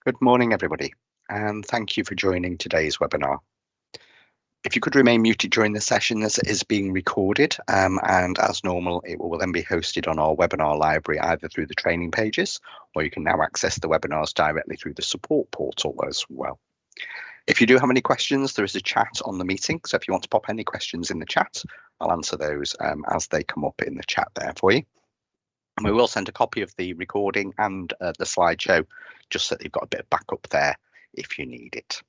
Good morning, everybody, and thank you for joining today's webinar. If you could remain muted during the session, as it is being recorded, and as normal, it will then be hosted on our webinar library, either through the training pages, or you can now access the webinars directly through the support portal as well. If you do have any questions, there is a chat on the meeting, so if you want to pop any questions in the chat, I'll answer those as they come up in the chat there for you. And we will send a copy of the recording and the slideshow, just so that you've got a bit of backup there if you need it.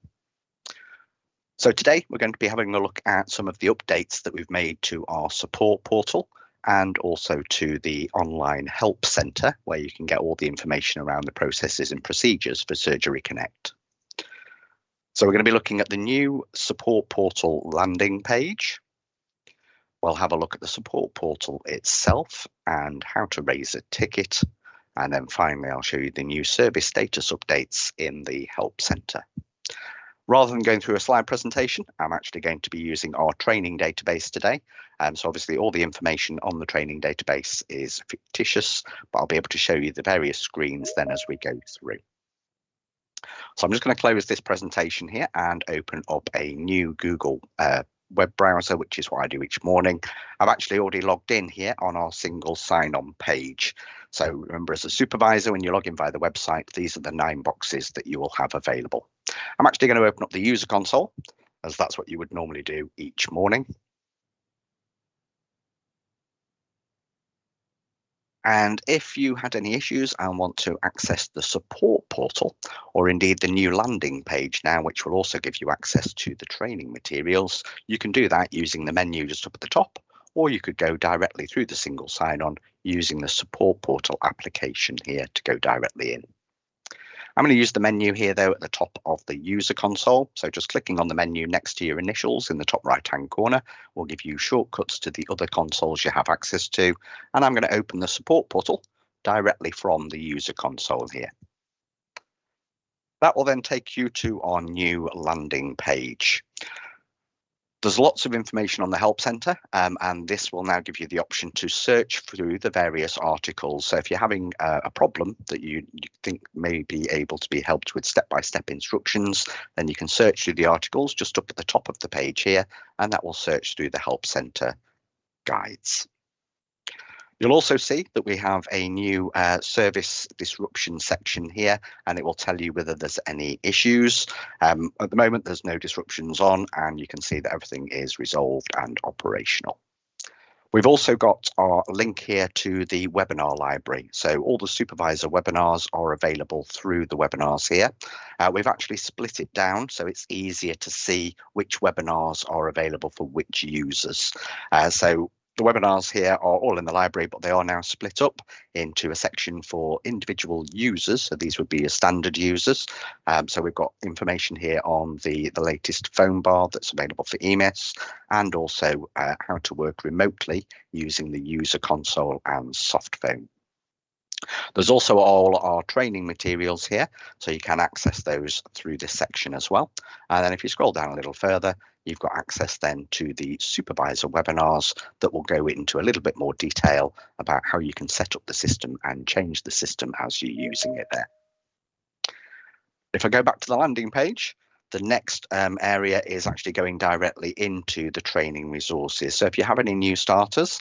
So today we're going to be having a look at some of the updates that we've made to our support portal and also to the online help centre, where you can get all the information around the processes and procedures for Surgery Connect. So we're going to be looking at the new support portal landing page. We'll have a look at the support portal itself and how to raise a ticket. And then finally, I'll show you the new service status updates in the help centre. Rather than going through a slide presentation, I'm actually going to be using our training database today. So obviously all the information on the training database is fictitious, but I'll be able to show you the various screens then as we go through. So I'm just going to close this presentation here and open up a new Google web browser, which is what I do each morning. I've actually already logged in here on our single sign-on page. So remember, as a supervisor, when you log in via the website, these are the 9 boxes that you will have available. I'm actually going to open up the user console, as that's what you would normally do each morning. And if you had any issues and want to access the support portal, or indeed the new landing page now, which will also give you access to the training materials, you can do that using the menu just up at the top, or you could go directly through the single sign-on using the support portal application here to go directly in. I'm going to use the menu here, though, at the top of the user console. So just clicking on the menu next to your initials in the top right-hand corner will give you shortcuts to the other consoles you have access to. And I'm going to open the support portal directly from the user console here. That will then take you to our new landing page. There's lots of information on the Help Centre, and this will now give you the option to search through the various articles. So if you're having a problem that you think may be able to be helped with step-by-step instructions, then you can search through the articles just up at the top of the page here, and that will search through the Help Centre guides. You'll also see that we have a new service disruption section here, and it will tell you whether there's any issues. At the moment, there's no disruptions on, and you can see that everything is resolved and operational. We've also got our link here to the webinar library. So all the supervisor webinars are available through the webinars here. We've actually split it down so it's easier to see which webinars are available for which users. So the webinars here are all in the library, but they are now split up into a section for individual users. So these would be your standard users. So we've got information here on the latest phone bar that's available for EMIS, and also how to work remotely using the user console and soft phone. There's also all our training materials here, so you can access those through this section as well. And then if you scroll down a little further, you've got access then to the supervisor webinars that will go into a little bit more detail about how you can set up the system and change the system as you're using it there. If I go back to the landing page, the next area is actually going directly into the training resources. So if you have any new starters,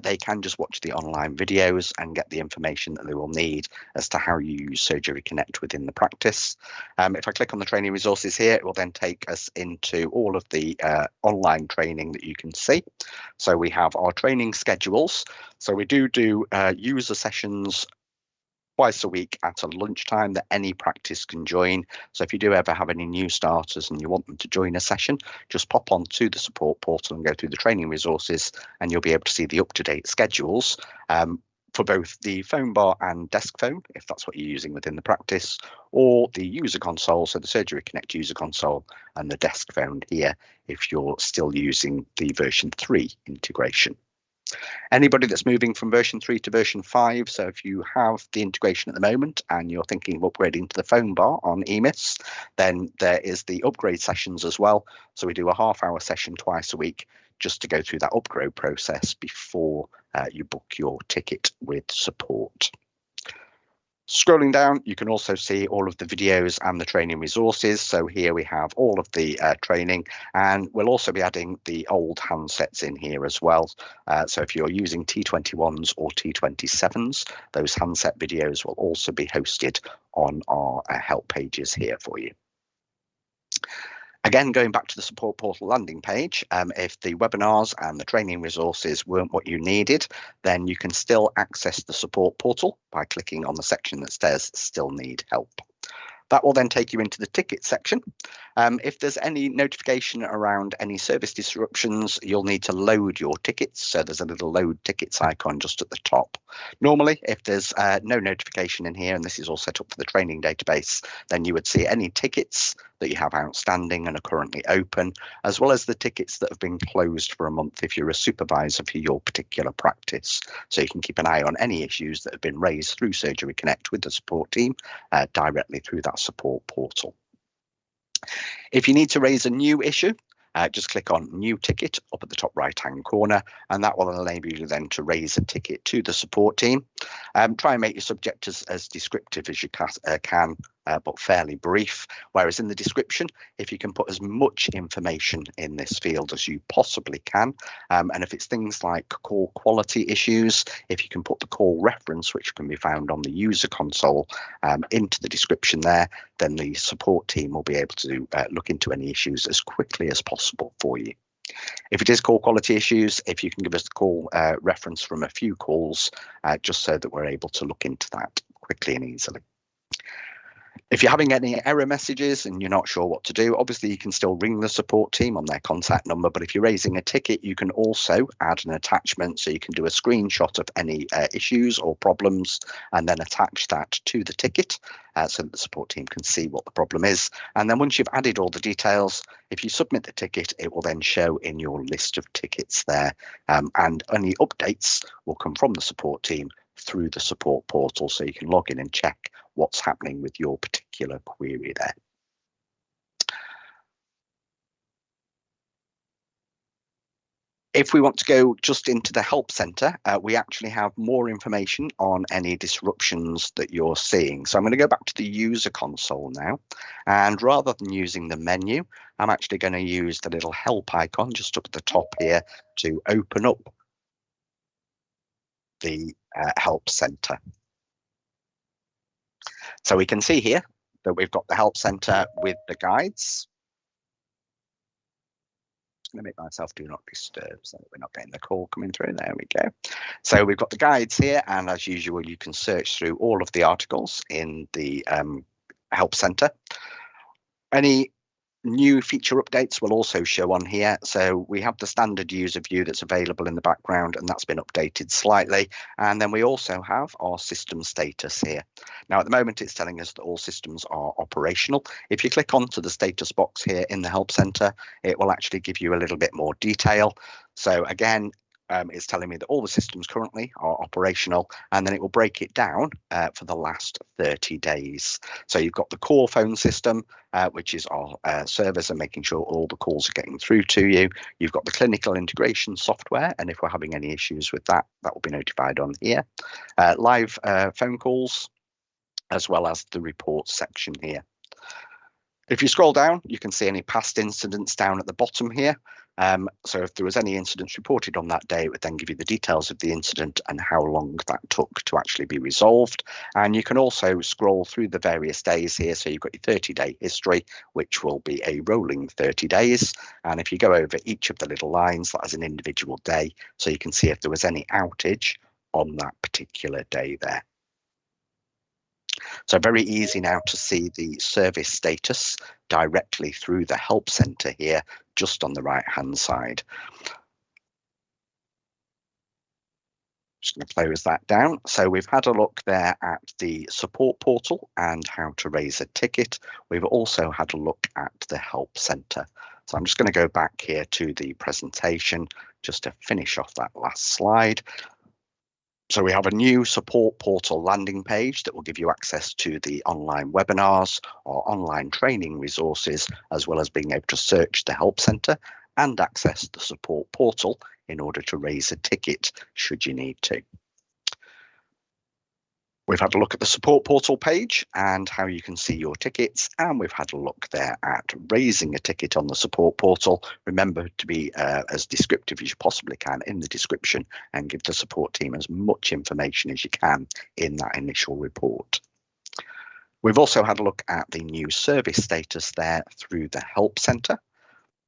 they can just watch the online videos and get the information that they will need as to how you use Surgery Connect within the practice. If I click on the training resources here, it will then take us into all of the online training that you can see. So we have our training schedules. So we do user sessions twice a week at a lunchtime that any practice can join. So if you do ever have any new starters and you want them to join a session, just pop on to the support portal and go through the training resources, and you'll be able to see the up-to-date schedules for both the phone bar and desk phone, if that's what you're using within the practice, or the user console, so the Surgery Connect user console, and the desk phone here if you're still using the version 3 integration. Anybody that's moving from version 3 to version 5, so if you have the integration at the moment and you're thinking of upgrading to the phone bar on EMIS, then there is the upgrade sessions as well. So we do a half-hour session twice a week just to go through that upgrade process before you book your ticket with support. Scrolling down, you can also see all of the videos and the training resources. So here we have all of the training, and we'll also be adding the old handsets in here as well. So if you're using T21s or T27s, those handset videos will also be hosted on our help pages here for you. Again, going back to the support portal landing page, if the webinars and the training resources weren't what you needed, then you can still access the support portal by clicking on the section that says still need help. That will then take you into the ticket section. If there's any notification around any service disruptions, you'll need to load your tickets. So there's a little load tickets icon just at the top. Normally, if there's no notification in here, and this is all set up for the training database, then you would see any tickets that you have outstanding and are currently open, as well as the tickets that have been closed for a month if you're a supervisor for your particular practice. So you can keep an eye on any issues that have been raised through Surgery Connect with the support team directly through that support portal. If you need to raise a new issue, just click on New Ticket up at the top right-hand corner, and that will enable you then to raise a ticket to the support team. Try and make your subject as descriptive as you can, but fairly brief. Whereas in the description, if you can put as much information in this field as you possibly can, and if it's things like call quality issues, if you can put the call reference, which can be found on the user console, into the description there, then the support team will be able to look into any issues as quickly as possible for you. If it is call quality issues, if you can give us the call reference from a few calls, just so that we're able to look into that quickly and easily. If you're having any error messages and you're not sure what to do, obviously you can still ring the support team on their contact number, but if you're raising a ticket, you can also add an attachment, so you can do a screenshot of any issues or problems and then attach that to the ticket so that the support team can see what the problem is. And then once you've added all the details, if you submit the ticket, it will then show in your list of tickets there, and any updates will come from the support team through the support portal, so you can log in and check what's happening with your particular query there. If we want to go just into the help center, we actually have more information on any disruptions that you're seeing. So I'm going to go back to the user console now, and rather than using the menu, I'm actually going to use the little help icon just up at the top here to open up the help center. So we can see here that we've got the help center with the guides. I'm going to make myself do not disturb so that we're not getting the call coming through. There we go. So we've got the guides here, and as usual, you can search through all of the articles in the help center. Any new feature updates will also show on here. So we have the standard user view that's available in the background, and that's been updated slightly. And then we also have our system status here. Now, at the moment, it's telling us that all systems are operational. If you click onto the status box here in the help center, it will actually give you a little bit more detail. So again, it's telling me that all the systems currently are operational, and then it will break it down for the last 30 days. So you've got the core phone system, which is our servers and making sure all the calls are getting through to you. You've got the clinical integration software, and if we're having any issues with that, that will be notified on here. Live phone calls, as well as the reports section here. If you scroll down, you can see any past incidents down at the bottom here. So if there was any incidents reported on that day, it would then give you the details of the incident and how long that took to actually be resolved. And you can also scroll through the various days here. So you've got your 30-day history, which will be a rolling 30 days. And if you go over each of the little lines, that is an individual day. So you can see if there was any outage on that particular day there. So very easy now to see the service status directly through the help center here, just on the right hand side. Just going to close that down. So we've had a look there at the support portal and how to raise a ticket. We've also had a look at the help center. So I'm just going to go back here to the presentation just to finish off that last slide. So we have a new support portal landing page that will give you access to the online webinars or online training resources, as well as being able to search the help center and access the support portal in order to raise a ticket should you need to. We've had a look at the support portal page and how you can see your tickets, and we've had a look there at raising a ticket on the support portal. Remember to be as descriptive as you possibly can in the description and give the support team as much information as you can in that initial report. We've also had a look at the new service status there through the Help Centre.